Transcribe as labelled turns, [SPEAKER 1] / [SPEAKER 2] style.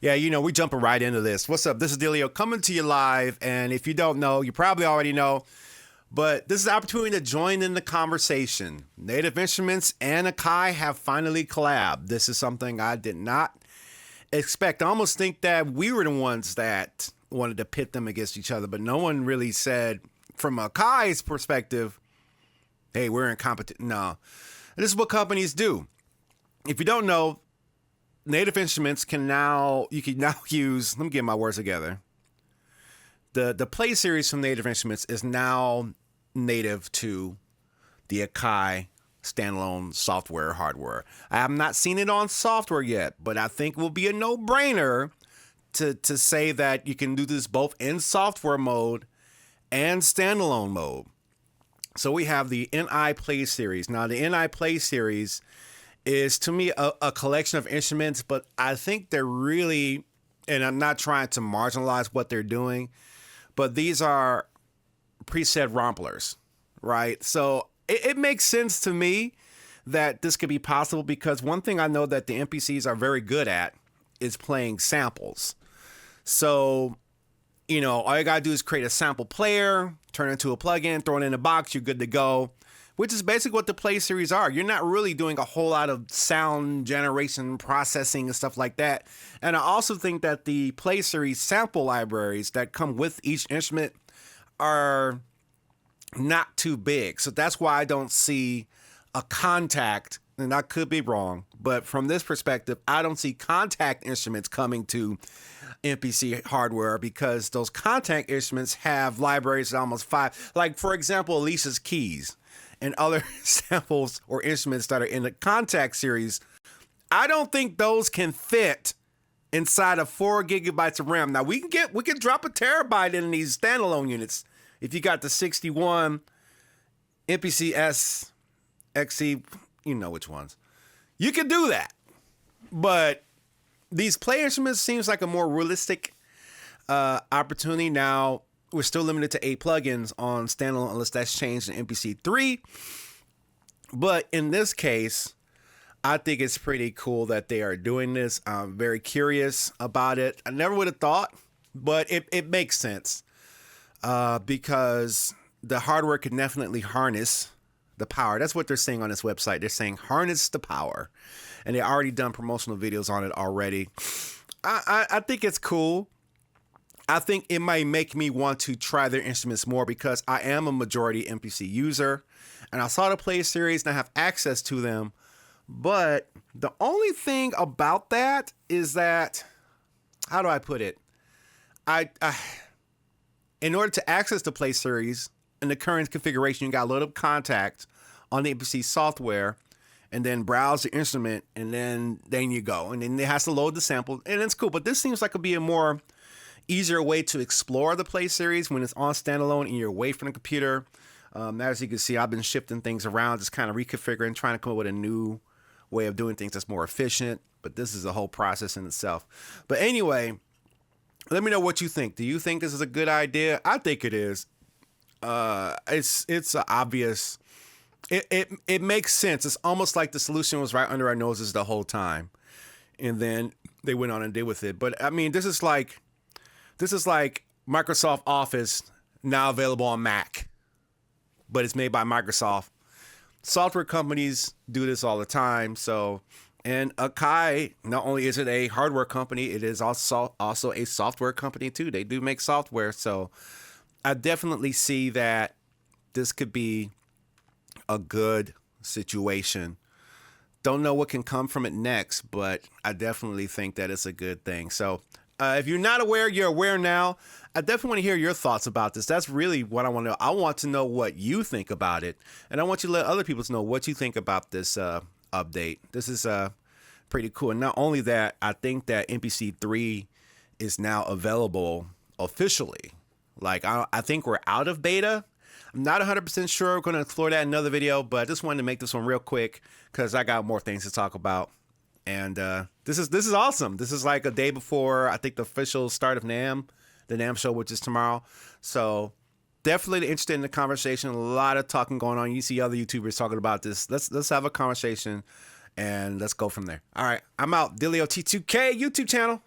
[SPEAKER 1] Yeah, we jumping right into this. What's up? This is Delio coming to you live. And if you don't know, you probably already know, but this is an opportunity to join in the conversation. Native Instruments and Akai have finally collabed. This is something I did not expect. I almost think that we were the ones that wanted to pit them against each other, but no one really said, from Akai's perspective, hey, we're in competition. No. This is what companies do. If you don't know, Native Instruments you can now use, let me get my words together. The Play series from Native Instruments is now native to the Akai standalone software hardware. I have not seen it on software yet, but I think it will be a no-brainer to say that you can do this both in software mode and standalone mode. So we have the NI Play series. Now the NI Play series is, to me, a collection of instruments, but I think they're really, and I'm not trying to marginalize what they're doing, but these are preset romplers, right? So it makes sense to me that this could be possible, because one thing I know that the MPCs are very good at is playing samples. So, all you gotta do is create a sample player, turn it into a plugin, throw it in a box, you're good to go, which is basically what the Play series are. You're not really doing a whole lot of sound generation, processing, and stuff like that. And I also think that the Play series sample libraries that come with each instrument are not too big. So that's why I don't see a contact, and I could be wrong, but from this perspective, I don't see contact instruments coming to MPC hardware, because those contact instruments have libraries that almost 5, like for example, Alicia's keys and other samples or instruments that are in the contact series. I don't think those can fit inside of 4 gigabytes of RAM. Now we can drop a terabyte in these standalone units. If you got the 61 MPC S XC, you know which ones. You can do that. But these Play instruments seems like a more realistic opportunity. Now, we're still limited to 8 plugins on standalone unless that's changed in MPC 3. But in this case, I think it's pretty cool that they are doing this. I'm very curious about it. I never would have thought, but it makes sense because the hardware can definitely harness the power. That's what they're saying on this website. They're saying harness the power. And they already done promotional videos on it already. I think it's cool. I think it might make me want to try their instruments more, because I am a majority MPC user and I saw the Play series and I have access to them. But the only thing about that is that, how do I put it? In order to access the Play series in the current configuration, you got to load up Contact on the MPC software and then browse the instrument, and then you go. And then it has to load the sample, and it's cool. But this seems like it'd be a more easier way to explore the Play series when it's on standalone and you're away from the computer. As you can see, I've been shifting things around, just kind of reconfiguring, trying to come up with a new way of doing things that's more efficient. But this is a whole process in itself. But anyway, let me know what you think. Do you think this is a good idea? I think it is. It's obvious. It makes sense. It's almost like the solution was right under our noses the whole time, and then they went on and did with it. But I mean, this is like Microsoft Office now available on Mac, but it's made by Microsoft. Software companies do this all the time. So, and Akai, not only is it a hardware company, it is also a software company too. They do make software. So I definitely see that this could be a good situation. Don't know what can come from it next, but I definitely think that it's a good thing. So if you're not aware, you're aware now. I definitely want to hear your thoughts about this. That's really what I want to know. I want to know what you think about it, and I want you to let other people know what you think about this update. This is pretty cool. And not only that, I think that MPC 3 is now available officially. Like, I think we're out of beta. I'm not 100% sure. We're going to explore that in another video, but I just wanted to make this one real quick because I got more things to talk about. And this is awesome. This is like a day before, I think, the official start of NAMM, the NAMM show, which is tomorrow. So definitely interested in the conversation. A lot of talking going on. You see other YouTubers talking about this. Let's have a conversation and let's go from there. All right, I'm out. Delio T2K YouTube channel.